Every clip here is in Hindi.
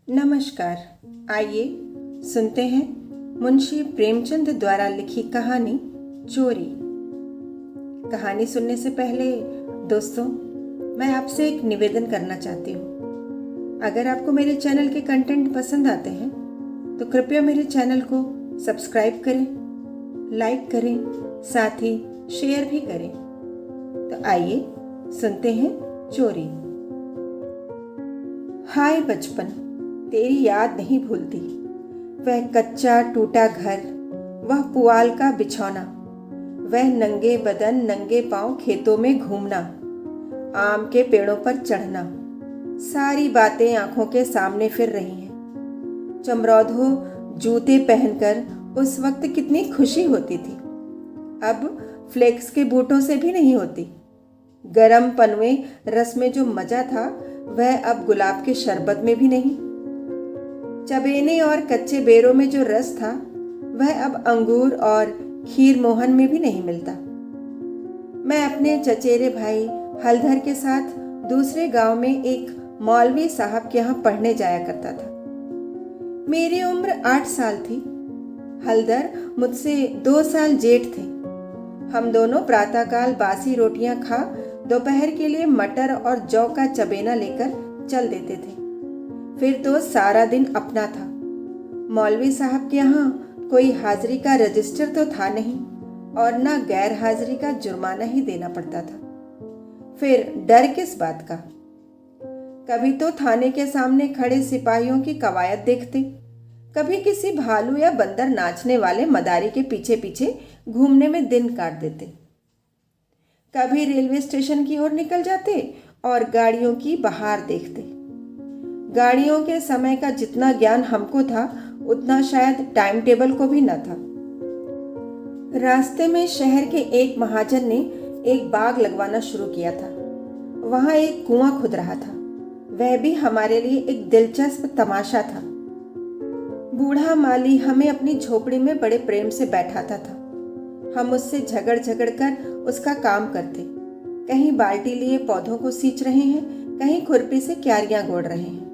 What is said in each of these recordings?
नमस्कार। आइए सुनते हैं मुंशी प्रेमचंद द्वारा लिखी कहानी चोरी। कहानी सुनने से पहले दोस्तों, मैं आपसे एक निवेदन करना चाहती हूँ। अगर आपको मेरे चैनल के कंटेंट पसंद आते हैं तो कृपया मेरे चैनल को सब्सक्राइब करें, लाइक करें, साथ ही शेयर भी करें। तो आइए सुनते हैं चोरी। हाय बचपन, तेरी याद नहीं भूलती। वह कच्चा टूटा घर, वह पुआल का बिछौना, वह नंगे बदन नंगे पांव खेतों में घूमना, आम के पेड़ों पर चढ़ना, सारी बातें आंखों के सामने फिर रही हैं। चमरौधो जूते पहनकर उस वक्त कितनी खुशी होती थी, अब फ्लेक्स के बूटों से भी नहीं होती। गरम पनवे रस में जो मजा था वह अब गुलाब के शरबत में भी नहीं। चबेने और कच्चे बेरों में जो रस था वह अब अंगूर और खीर मोहन में भी नहीं मिलता। मैं अपने चचेरे भाई हलधर के साथ दूसरे गांव में एक मौलवी साहब के यहाँ पढ़ने जाया करता था। मेरी उम्र 8 साल थी। हलधर मुझसे 2 साल जेठ थे। हम दोनों प्रातःकाल बासी रोटियां खा दोपहर के लिए मटर और जौ का चबेना लेकर चल देते थे। फिर तो सारा दिन अपना था। मौलवी साहब के यहाँ कोई हाजिरी का रजिस्टर तो था नहीं और ना गैर हाजिरी का जुर्माना ही देना पड़ता था। फिर डर किस बात का। कभी तो थाने के सामने खड़े सिपाहियों की कवायद देखते, कभी किसी भालू या बंदर नाचने वाले मदारी के पीछे पीछे घूमने में दिन काट देते। कभी रेलवे स्टेशन की ओर निकल जाते और गाड़ियों की बहार देखते। गाड़ियों के समय का जितना ज्ञान हमको था उतना शायद टाइम टेबल को भी न था। रास्ते में शहर के एक महाजन ने एक बाग लगवाना शुरू किया था। वहां एक कुआं खुद रहा था। वह भी हमारे लिए एक दिलचस्प तमाशा था। बूढ़ा माली हमें अपनी झोपड़ी में बड़े प्रेम से बैठाता था। हम उससे झगड़ झगड़ कर उसका काम करते। कहीं बाल्टी लिए पौधों को सींच रहे हैं, कहीं खुरपी से क्यारियां गोड़ रहे हैं,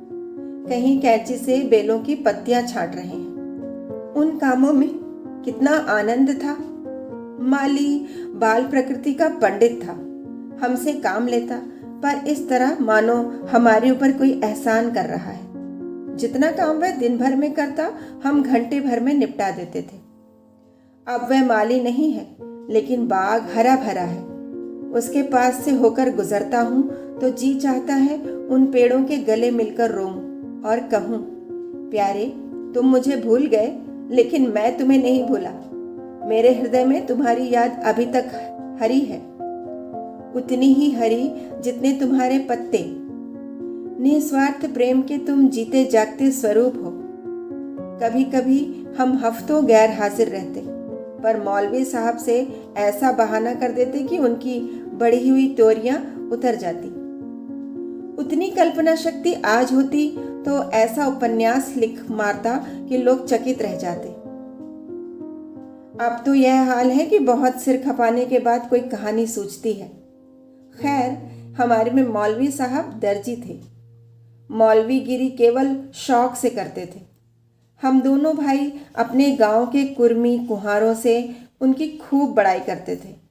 कहीं कैंची से बेलों की पत्तियां छांट रहे हैं। उन कामों में कितना आनंद था। माली बाल प्रकृति का पंडित था। हमसे काम लेता, पर इस तरह मानो हमारे ऊपर कोई एहसान कर रहा है। जितना काम वह दिन भर में करता हम घंटे भर में निपटा देते थे। अब वह माली नहीं है, लेकिन बाग हरा भरा है। उसके पास से होकर गुजरता हूँ तो जी चाहता है उन पेड़ों के गले मिलकर रोऊं और कहूँ, प्यारे तुम मुझे भूल गए, लेकिन मैं तुम्हें नहीं भूला। मेरे हृदय में तुम्हारी याद अभी तक हरी है, उतनी ही हरी जितने तुम्हारे पत्ते। निस्वार्थ प्रेम के तुम जीते जागते स्वरूप हो। कभी कभी हम हफ्तों गैर हाजिर रहते, पर मौलवी साहब से ऐसा बहाना कर देते कि उनकी बढ़ी हुई तोरियां उतर जाती। उतनी कल्पना शक्ति आज होती तो ऐसा उपन्यास लिख मारता कि लोग चकित रह जाते। अब तो यह हाल है कि बहुत सिर खपाने के बाद कोई कहानी सूझती है। खैर, हमारे में मौलवी साहब दर्जी थे। मौलवीगिरी केवल शौक से करते थे। हम दोनों भाई अपने गांव के कुर्मी कुम्हारों से उनकी खूब बड़ाई करते थे।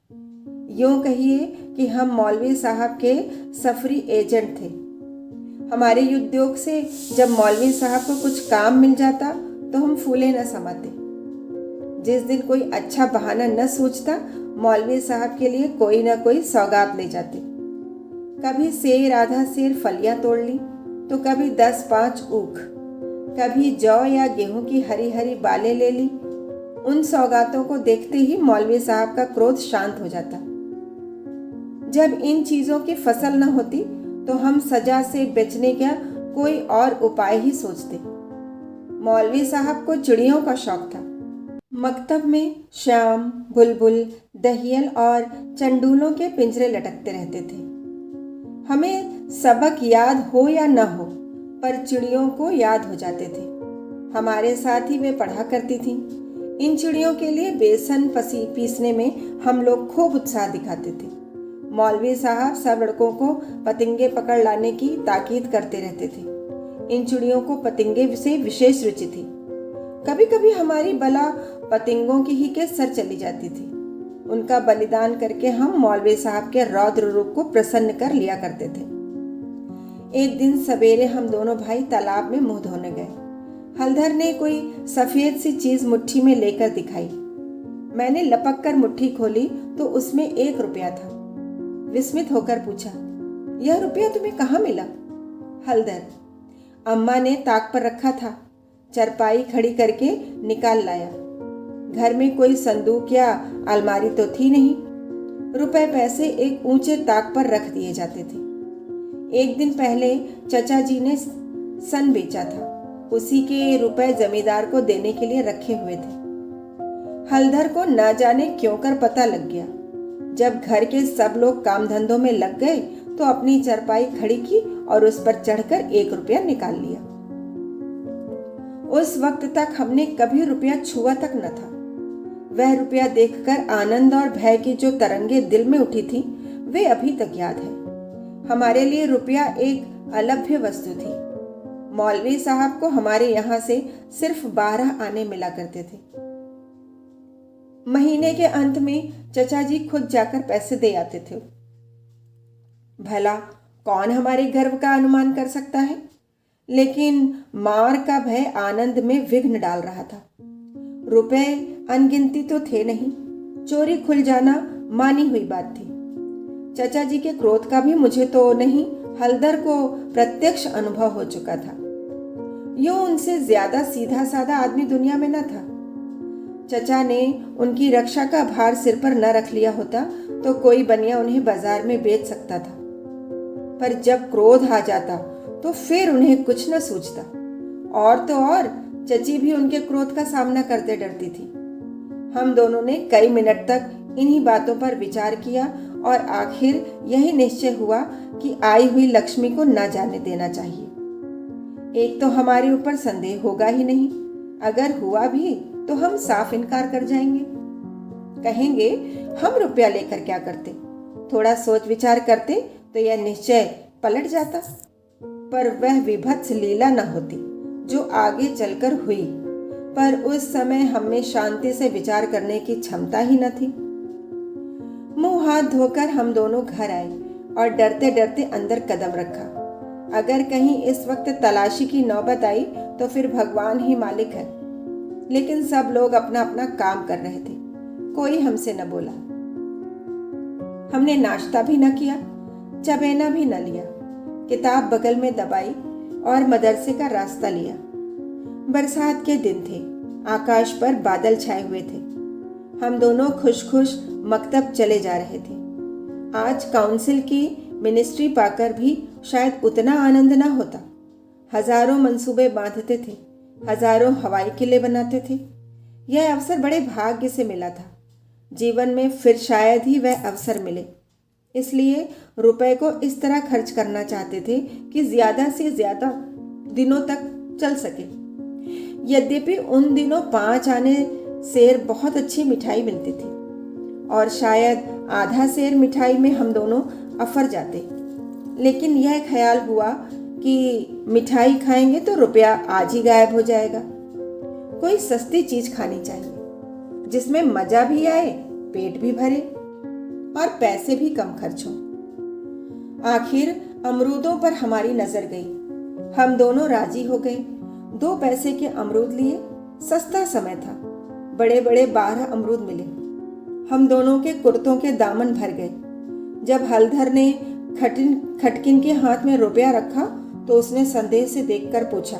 यूं कहिए कि हम मौलवी साहब के सफरी एजेंट थे। हमारे उद्योग से जब मौलवी साहब को कुछ काम मिल जाता तो हम फूले न समाते। जिस दिन कोई अच्छा बहाना न सूझता, मौलवी साहब के लिए कोई न कोई सौगात ले जाते। कभी सेर आधा सेर फलियां तोड़ ली तो कभी 10-5 ऊख, कभी जौ या गेहूं की हरी हरी बालें ले ली। उन सौगातों को देखते ही मौलवी साहब का क्रोध शांत हो जाता। जब इन चीजों की फसल न होती तो हम सजा से बचने का कोई और उपाय ही सोचते। मौलवी साहब को चिड़ियों का शौक था। मकतब में शाम, बुलबुल, दहियल और चंडूलों के पिंजरे लटकते रहते थे। हमें सबक याद हो या न हो, पर चिड़ियों को याद हो जाते थे। हमारे साथ ही वे पढ़ा करती थीं। इन चिड़ियों के लिए बेसन पीसने में हम लोग खूब उत्साह दिखाते थे। मौलवी साहब सब लड़कों को पतंगे पकड़ लाने की ताकीद करते रहते थे। इन चिड़ियों को पतंगे से विशेष रुचि थी। कभी कभी हमारी बला पतंगों की ही के सर चली जाती थी। उनका बलिदान करके हम मौलवी साहब के रौद्र रूप को प्रसन्न कर लिया करते थे। एक दिन सवेरे हम दोनों भाई तालाब में मुंह धोने गए। हलधर ने कोई सफेद सी चीज मुट्ठी में लेकर दिखाई। मैंने लपक कर मुट्ठी खोली तो उसमें 1 रुपया था। विस्मित होकर पूछा, यह रुपया तुम्हें कहाँ मिला? हलधर, अम्मा ने ताक पर रखा था, चरपाई खड़ी करके निकाल लाया। घर में कोई संदूक या अलमारी तो थी नहीं। रुपए पैसे एक ऊंचे ताक पर रख दिए जाते थे। एक दिन पहले चचा जी ने सन बेचा था, उसी के रुपए जमींदार को देने के लिए रखे हुए थे। हलधर को न जाने क्यों कर पता लग गया। जब घर के सब लोग काम धंधों में लग गए तो अपनी चरपाई खड़ी की और उस पर चढ़कर 1 रुपया निकाल लिया। उस वक्त तक हमने कभी रुपया छुआ तक न था। वह रुपया देखकर आनंद और भय की जो तरंगे दिल में उठी थी वे अभी तक याद है। हमारे लिए रुपया एक अलभ्य वस्तु थी। मौलवी साहब को हमारे यहाँ से सिर्फ 12 आने मिला करते थे। महीने के अंत में चचा जी खुद जाकर पैसे दे आते थे। भला कौन हमारे गर्व का अनुमान कर सकता है, लेकिन मार का भय आनंद में विघ्न डाल रहा था। रुपए अनगिनती तो थे नहीं, चोरी खुल जाना मानी हुई बात थी। चचा जी के क्रोध का भी मुझे तो नहीं, हलधर को प्रत्यक्ष अनुभव हो चुका था। यूं उनसे ज्यादा सीधा साधा आदमी दुनिया में न था। चचा ने उनकी रक्षा का भार सिर पर न रख लिया होता तो कोई बनिया उन्हें बाजार में बेच सकता था, पर जब क्रोध आ जाता तो फिर उन्हें कुछ न सूझता। और तो और चची भी उनके क्रोध का सामना करते डरती थी। हम दोनों ने कई मिनट तक इन्हीं बातों पर विचार किया और आखिर यही निश्चय हुआ कि आई हुई लक्ष्मी को न जाने देना चाहिए। एक तो हमारे ऊपर संदेह होगा ही नहीं, अगर हुआ भी तो हम साफ इनकार कर जाएंगे। कहेंगे हम रुपया लेकर क्या करते, थोड़ा सोच विचार करते तो यह निश्चय पलट जाता। पर वह विभत्स लीला न होती जो आगे चलकर हुई, पर उस समय हमें शांति से विचार करने की क्षमता ही न थी। मुंह हाथ धोकर हम दोनों घर आए और डरते डरते अंदर कदम रखा। अगर कहीं इस वक्त तलाशी की नौबत आई तो फिर भगवान ही मालिक है। लेकिन सब लोग अपना अपना काम कर रहे थे, कोई हमसे न बोला। हमने नाश्ता भी न किया, चबेना भी न लिया, किताब बगल में दबाई और मदरसे का रास्ता लिया। बरसात के दिन थे, आकाश पर बादल छाए हुए थे। हम दोनों खुश खुश मकतब चले जा रहे थे। आज काउंसिल की मिनिस्ट्री पाकर भी शायद उतना आनंद ना होता। हजारों मंसूबे बांधते थे, हजारों हवाई किले बनाते थे। यह अवसर बड़े भाग्य से मिला था। जीवन में फिर शायद ही वह अवसर मिले, इसलिए रुपए को इस तरह खर्च करना चाहते थे कि ज्यादा से ज्यादा दिनों तक चल सके। यद्यपि उन दिनों 5 आने सेर बहुत अच्छी मिठाई मिलती थी और शायद आधा सेर मिठाई में हम दोनों अफर जाते, लेकिन यह ख्याल हुआ कि मिठाई खाएंगे तो रुपया आज ही गायब हो जाएगा। कोई सस्ती चीज खानी चाहिए जिसमें मजा भी आए, पेट भी भरे और पैसे भी कम खर्च हो। आखिर अमरूदों पर हमारी नजर गई। हम दोनों राजी हो गए। 2 पैसे के अमरूद लिए, सस्ता समय था। बड़े बड़े 12 अमरूद मिले। हम दोनों के कुर्तों के दामन भर गए। जब हलधर ने खटकिन के हाथ में रुपया रखा तो उसने संदेह से देखकर पूछा,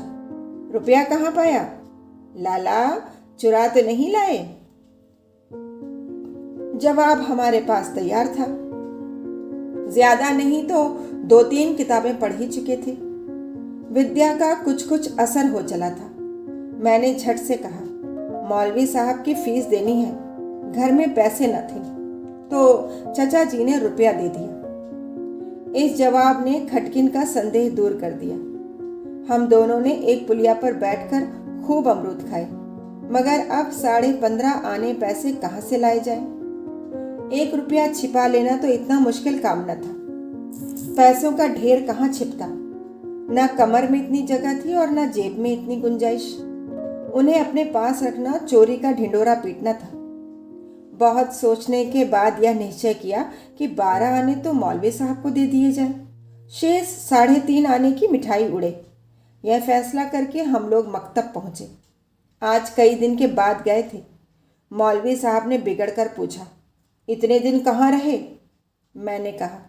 रुपया कहाँ पाया? लाला, चुरा तो नहीं लाए? जवाब हमारे पास तैयार था। ज्यादा नहीं तो 2-3 किताबें पढ़ ही चुके थे। विद्या का कुछ कुछ असर हो चला था। मैंने झट से कहा, मौलवी साहब की फीस देनी है, घर में पैसे न थे। तो चचा जी ने रुपया दे दिया। इस जवाब ने खटकिन का संदेह दूर कर दिया। हम दोनों ने एक पुलिया पर बैठकर खूब अमरूद खाए, मगर अब 15.5 आने पैसे कहाँ से लाए जाए? 1 रुपया छिपा लेना तो इतना मुश्किल काम न था। पैसों का ढेर कहाँ छिपता? ना कमर में इतनी जगह थी और ना जेब में इतनी गुंजाइश। उन्हें अपने पास रखना चोरी का ढिंडोरा पीटना था। बहुत सोचने के बाद यह निश्चय किया कि 12 आने तो मौलवी साहब को दे दिए जाए, शेष 3.5 आने की मिठाई उड़े। यह फैसला करके हम लोग मकतब पहुंचे। आज कई दिन के बाद गए थे। मौलवी साहब ने बिगड़ कर पूछा, इतने दिन कहाँ रहे? मैंने कहा,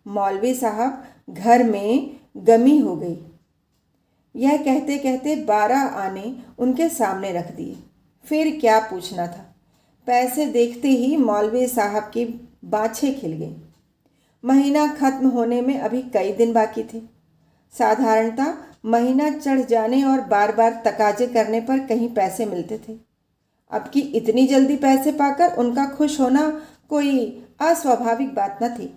मौलवी साहब घर में गमी हो गई। यह कहते कहते 12 आने उनके सामने रख दिए। फिर क्या पूछना था। पैसे देखते ही मौलवी साहब की बाछें खिल गईं। महीना खत्म होने में अभी कई दिन बाकी थे। साधारणतः महीना चढ़ जाने और बार बार तकाजे करने पर कहीं पैसे मिलते थे। अब की इतनी जल्दी पैसे पाकर उनका खुश होना कोई अस्वाभाविक बात न थी।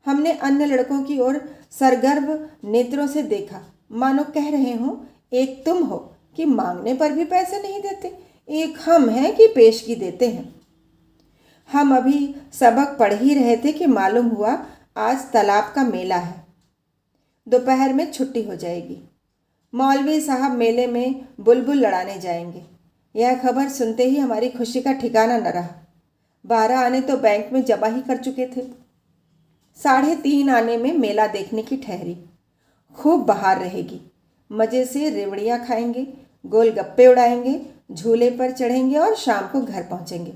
हमने अन्य लड़कों की ओर सरगर्व नेत्रों से देखा, मानो कह रहे हों, एक तुम हो कि मांगने पर भी पैसे नहीं देते, एक हम हैं कि पेशगी देते हैं। हम अभी सबक पढ़ ही रहे थे कि मालूम हुआ आज तालाब का मेला है। दोपहर में छुट्टी हो जाएगी। मौलवी साहब मेले में बुलबुल लड़ाने जाएंगे। यह खबर सुनते ही हमारी खुशी का ठिकाना न रहा। 12 आने तो बैंक में जमा ही कर चुके थे। 3.5 आने में मेला देखने की ठहरी। खूब बहार रहेगी। मज़े से रेवड़ियाँ खाएंगे, गोलगप्पे उड़ाएंगे, झूले पर चढ़ेंगे और शाम को घर पहुँचेंगे।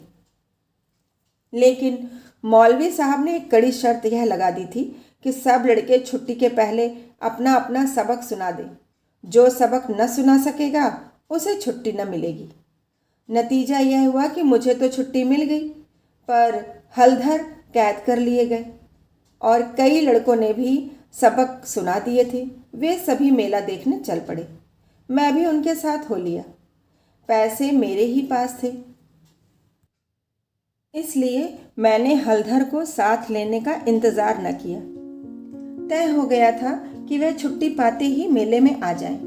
लेकिन मौलवी साहब ने एक कड़ी शर्त यह लगा दी थी कि सब लड़के छुट्टी के पहले अपना अपना सबक सुना दें। जो सबक न सुना सकेगा उसे छुट्टी न मिलेगी। नतीजा यह हुआ कि मुझे तो छुट्टी मिल गई, पर हलधर कैद कर लिए गए और कई लड़कों ने भी सबक सुना दिए थे। वे सभी मेला देखने चल पड़े। मैं भी उनके साथ हो लिया। पैसे मेरे ही पास थे, इसलिए मैंने हलधर को साथ लेने का इंतज़ार न किया। तय हो गया था कि वह छुट्टी पाते ही मेले में आ जाएं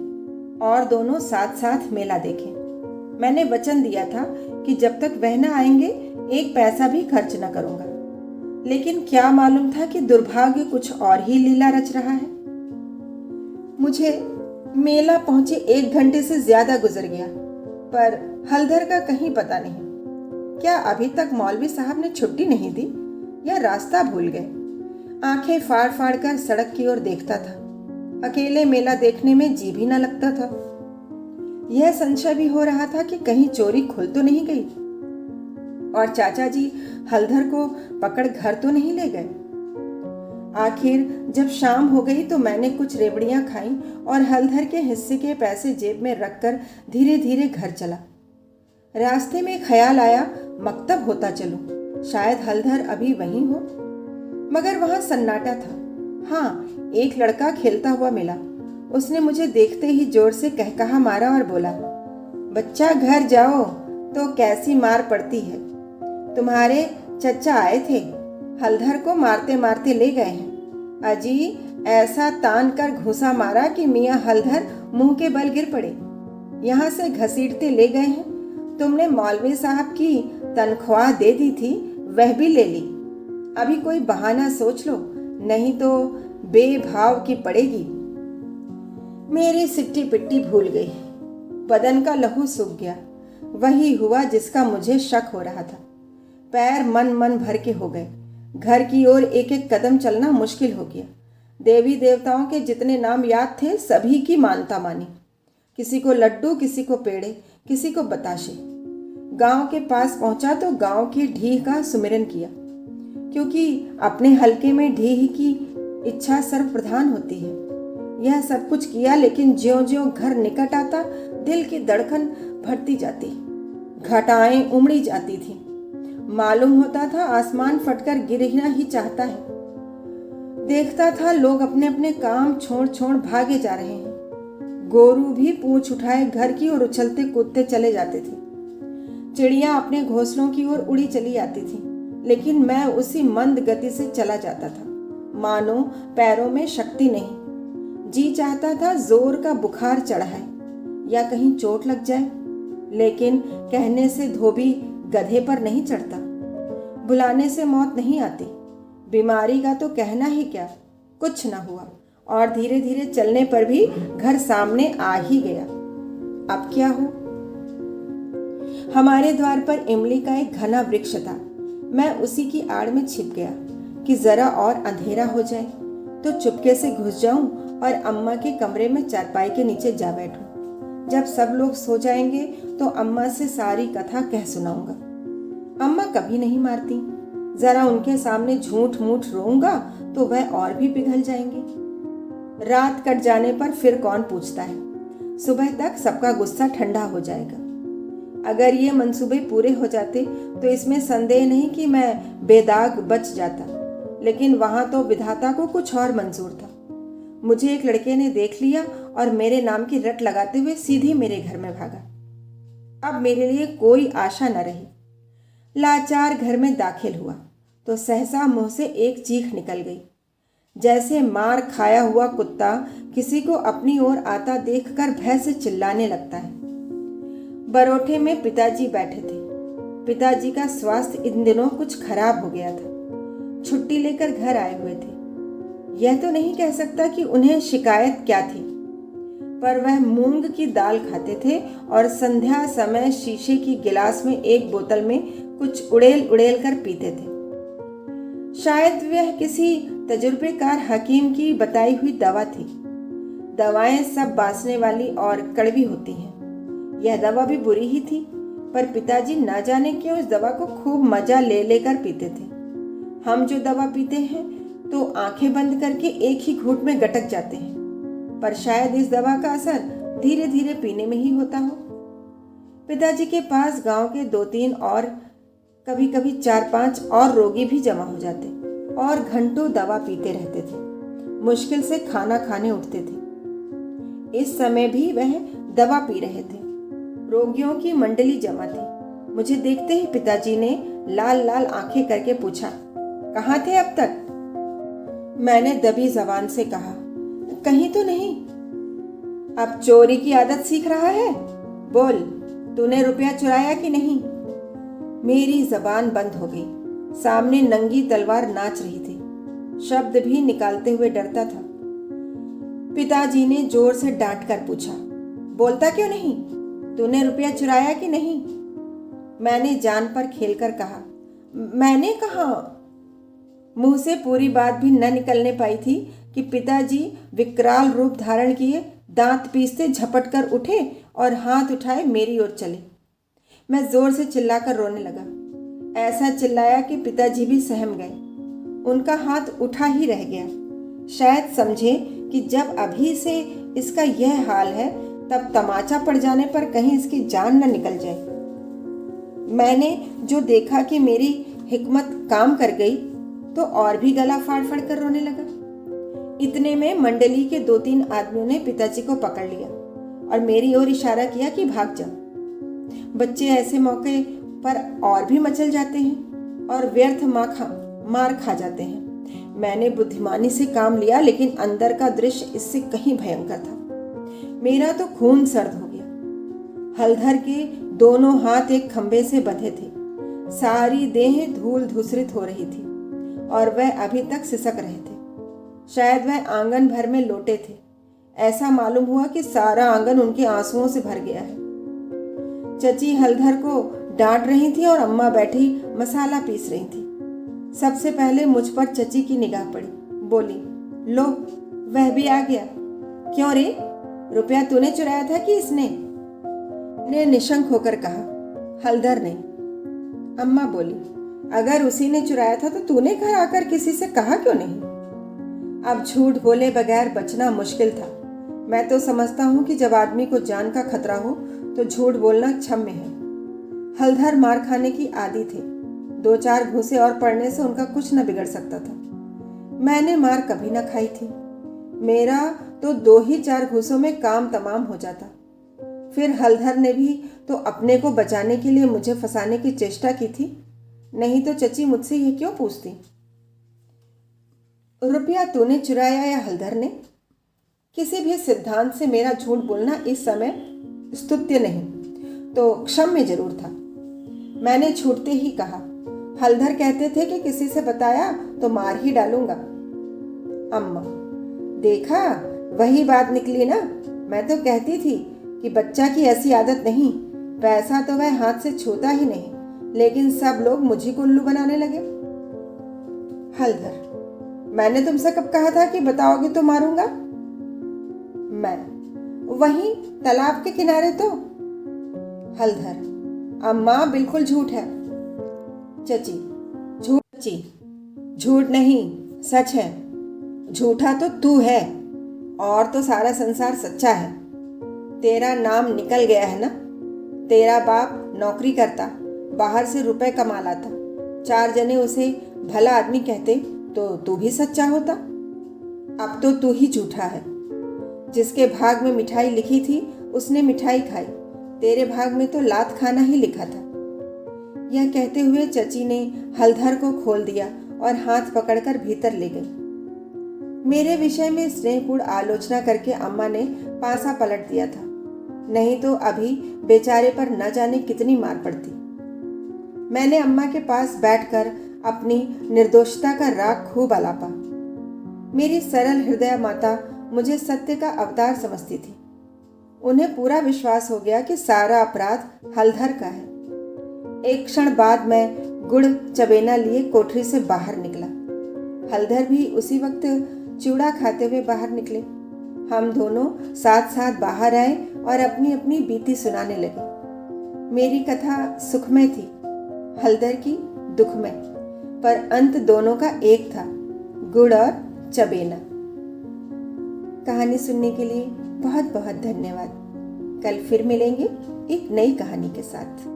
और दोनों साथ साथ मेला देखें। मैंने वचन दिया था कि जब तक वह न आएंगे एक पैसा भी खर्च न करूँगा। लेकिन क्या मालूम था कि दुर्भाग्य कुछ और ही लीला रच रहा है। मुझे मेला पहुंचे 1 घंटे से ज़्यादा गुजर गया, पर हलधर का कहीं पता नहीं। क्या अभी तक मौलवी साहब ने छुट्टी नहीं दी या रास्ता भूल गए? आंखें फाड़ फाड़ कर सड़क की ओर देखता था। अकेले मेला देखने में जी भी न लगता था। यह संशय भी हो रहा था कि कहीं चोरी खुल तो नहीं गई और चाचा जी हलधर को पकड़ घर तो नहीं ले गए। आखिर जब शाम हो गई तो मैंने कुछ रेवड़ियां खाईं और हलधर के हिस्से के पैसे जेब में रखकर धीरे धीरे घर चला। रास्ते में ख्याल आया मकतब होता चलूं, शायद हलधर अभी वहीं हो। मगर वहां सन्नाटा था। हाँ, एक लड़का खेलता हुआ मिला। उसने मुझे देखते ही जोर से कहकहा मारा और बोला, बच्चा घर जाओ तो कैसी मार पड़ती है। तुम्हारे चचा आए थे, हलधर को मारते मारते ले गए हैं। अजी ऐसा तान कर घुसा मारा कि मियाँ हलधर मुंह के बल गिर पड़े। यहाँ से घसीटते ले गए हैं। तुमने मौलवी साहब की तनख्वाह दे दी थी, वह भी ले ली। अभी कोई बहाना सोच लो, नहीं तो बेभाव की पड़ेगी। मेरी सिट्टी पिट्टी भूल गई। बदन का लहू सूख गया। वही हुआ जिसका मुझे शक हो रहा था। पैर मन मन भर के हो गए। घर की ओर एक एक कदम चलना मुश्किल हो गया। देवी देवताओं के जितने नाम याद थे सभी की मानता मानी। किसी को लड्डू, किसी को पेड़े, किसी को बताशे। गांव के पास पहुंचा तो गांव की ढीह का सुमिरन किया, क्योंकि अपने हलके में ढीह की इच्छा सर्वप्रधान होती है। यह सब कुछ किया, लेकिन ज्यों ज्यों घर निकट आता दिल की धड़कन बढ़ती जाती, घटाएं उमड़ी जाती थी। मालूम होता था आसमान फटकर गिरना ही चाहता है। देखता था लोग अपने अपने काम छोड़ छोड़ भागे जा रहे हैं। गोरू भी पूंछ उठाए घर की ओर उछलते कूदते चले जाते थे। चिड़ियां अपने घोंसलों की ओर उड़ी चली आती थी, लेकिन मैं उसी मंद गति से चला जाता था, मानो पैरों में शक्ति नहीं। जी चाहता था जोर का बुखार चढ़ाए या कहीं चोट लग जाए, लेकिन कहने से धोबी गधे पर नहीं चढ़ता। बुलाने से मौत नहीं आती। बीमारी का तो कहना ही क्या, कुछ न हुआ और धीरे धीरे चलने पर भी घर सामने आ ही गया। अब क्या हो? हमारे द्वार पर इमली का एक घना वृक्ष था। मैं उसी की आड़ में छिप गया कि जरा और अंधेरा हो जाए तो चुपके से घुस जाऊं और अम्मा के कमरे में चारपाई के नीचे जा बैठूं। जब सब लोग सो जाएंगे तो अम्मा से सारी कथा कह सुनाऊंगा। अम्मा कभी नहीं मारती। जरा उनके सामने झूठ मूठ रोऊंगा तो वह और भी पिघल जाएंगे। रात कट जाने पर फिर कौन पूछता है। सुबह तक सबका गुस्सा ठंडा हो जाएगा। अगर ये मंसूबे पूरे हो जाते तो इसमें संदेह नहीं कि मैं बेदाग बच जाता, लेकिन वहां तो विधाता को कुछ और मंजूर था। मुझे एक लड़के ने देख लिया और मेरे नाम की रट लगाते हुए सीधे मेरे घर में भागा। अब मेरे लिए कोई आशा न रही। लाचार घर में दाखिल हुआ तो सहसा मुंह से एक चीख निकल गई, जैसे मार खाया हुआ कुत्ता किसी को अपनी ओर आता देखकर भय से चिल्लाने लगता है। बरोठे में पिताजी बैठे थे। पिताजी का स्वास्थ्य इन दिनों कुछ खराब हो गया था। छुट्टी लेकर घर आए हुए थे। यह तो नहीं कह सकता कि उन्हें शिकायत क्या थी, पर वह मूंग की दाल खाते थे और संध्या समय शीशे की गिलास में एक बोतल में कुछ उड़ेल उड़ेल कर पीते थे। शायद वह किसी तजुर्बेकार हकीम की बताई हुई दवा थी। दवाएं सब बांसने वाली और कड़वी होती हैं। यह दवा भी बुरी ही थी, पर पिताजी ना जाने क्यों इस दवा को खूब मजा ले लेकर पीते थे। हम जो दवा पीते हैं तो आंखें बंद करके एक ही घूंट में गटक जाते हैं, पर शायद इस दवा का असर धीरे धीरे पीने में ही होता हो। पिताजी के पास गांव के 2-3 और कभी कभी 4-5 और रोगी भी जमा हो जाते और घंटों दवा पीते रहते थे। मुश्किल से खाना खाने उठते थे। इस समय भी वह दवा पी रहे थे। रोगियों की मंडली जमा थी। मुझे देखते ही पिताजी ने लाल लाल आंखें करके पूछा, कहाँ थे अब तक? मैंने दबी जबान से कहा, कहीं तो नहीं। अब चोरी की आदत सीख रहा है? बोल, तूने रुपया चुराया कि नहीं? मेरी जबान बंद हो गई। सामने नंगी तलवार नाच रही थी। शब्द भी निकालते हुए डरता था। पिताजी ने जोर से डांट कर पूछा, बोलता क्यों नहीं? तूने रुपया चुराया कि नहीं? मैंने जान पर खेलकर कहा, मैंने कहा। मुंह से पूरी बात भी न निकलने पाई थी कि पिताजी विकराल रूप धारण किए दांत पीसते झपट कर उठे और हाथ उठाए मेरी ओर चले। मैं जोर से चिल्लाकर रोने लगा। ऐसा चिल्लाया कि पिताजी भी सहम गए। उनका हाथ उठा ही रह गया। शायद समझे कि जब अभी से इसका यह हाल है तब तमाचा पड़ जाने पर कहीं इसकी जान न निकल जाए। मैंने जो देखा कि मेरी हिकमत काम कर गई तो और भी गला फाड़ फाड़ कर रोने लगा। इतने में मंडली के 2-3 आदमियों ने पिताजी को पकड़ लिया और मेरी ओर इशारा किया कि भाग जाओ। बच्चे ऐसे मौके पर और भी मचल जाते हैं और व्यर्थ मार खा जाते हैं। मैंने बुद्धिमानी से काम लिया, लेकिन अंदर का दृश्य इससे कहीं भयंकर था। मेरा तो खून सर्द हो गया। हलधर के दोनों हाथ एक खंभे से बंधे थे। सारी देह धूल धूसरित हो रही थी और वह अभी तक सिसक रहे थे। शायद वह आंगन भर में लोटे थे। ऐसा मालूम हुआ कि सारा आंगन उनके आंसुओं से भर गया है। चची हलधर को डांट रही थी और अम्मा बैठी मसाला पीस रही थी। सबसे पहले मुझ पर चची की निगाह पड़ी। बोली, लो, वह भी आ गया। क्यों रे, रुपया तूने चुराया था कि इसने? ने निशंक होकर कहा, हलधर ने। अम्मा बोली, अगर उसी ने चुराया था तो तूने घर आकर किसी से कहा क्यों नहीं? अब झूठ बोले बगैर बचना मुश्किल था। मैं तो समझता हूँ कि जब आदमी को जान का खतरा हो तो झूठ बोलना क्षम्य है। हलधर मार खाने की आदी थे। 2-4 घूंसे और पड़ने से उनका कुछ न बिगड़ सकता था। मैंने मार कभी न खाई थी। मेरा तो 2 ही 4 घूंसों में काम तमाम हो जाता। फिर हलधर ने भी तो अपने को बचाने के लिए मुझे फंसाने की चेष्टा की थी। नहीं तो चची मुझसे ये क्यों पूछती? रुपया तूने चुराया या हलधर ने? किसी भी सिद्धांत से मेरा झूठ बोलना इस समय स्तुत्य नहीं तो क्षम्य जरूर था। मैंने छूटते ही कहा, हलधर कहते थे कि किसी से बताया तो मार ही डालूंगा। अम्मा, देखा, वही बात निकली ना। मैं तो कहती थी कि बच्चा की ऐसी आदत नहीं, पैसा तो वह हाथ से छूता ही नहीं, लेकिन सब लोग मुझे को उल्लू बनाने लगे। हलधर, मैंने तुमसे कब कहा था कि बताओगे तो मारूंगा? मैं, वहीं तालाब के किनारे तो। हलधर, अम्मा बिल्कुल झूठ है। चची, झूठ झूठ नहीं, सच है। झूठा तो तू है, और तो सारा संसार सच्चा है। तेरा नाम निकल गया है ना। तेरा बाप नौकरी करता, बाहर से रुपए कमा लाता, 4 जने उसे भला आदमी कहते तो तू भी सच्चा होता। अब तो तू ही झूठा है। जिसके भाग में मिठाई लिखी थी उसने मिठाई खाई, तेरे भाग में तो लात खाना ही लिखा था। यह कहते हुए चची ने हलधर को खोल दिया और हाथ पकड़कर भीतर ले गई। मेरे विषय में स्नेहपूर्ण आलोचना करके अम्मा ने पासा पलट दिया था, नहीं तो अभी बेचारे पर न जाने कितनी मार पड़ती। मैंने अम्मा के पास बैठकर अपनी निर्दोषता का राग खूब आलापा। मेरी सरल हृदय माता मुझे सत्य का अवतार समझती थी। उन्हें पूरा विश्वास हो गया कि सारा अपराध हलधर का है। एक क्षण बाद मैं गुड़ चबेना लिए कोठरी से बाहर निकला। हलधर भी उसी वक्त चूड़ा खाते हुए बाहर निकले। हम दोनों साथ साथ बाहर आए और अपनी अपनी बीती सुनाने लगे। मेरी कथा सुखमय थी, हलधर की दुखमय, पर अंत दोनों का एक था, गुड़ और चबेना। कहानी सुनने के लिए बहुत बहुत धन्यवाद। कल फिर मिलेंगे एक नई कहानी के साथ।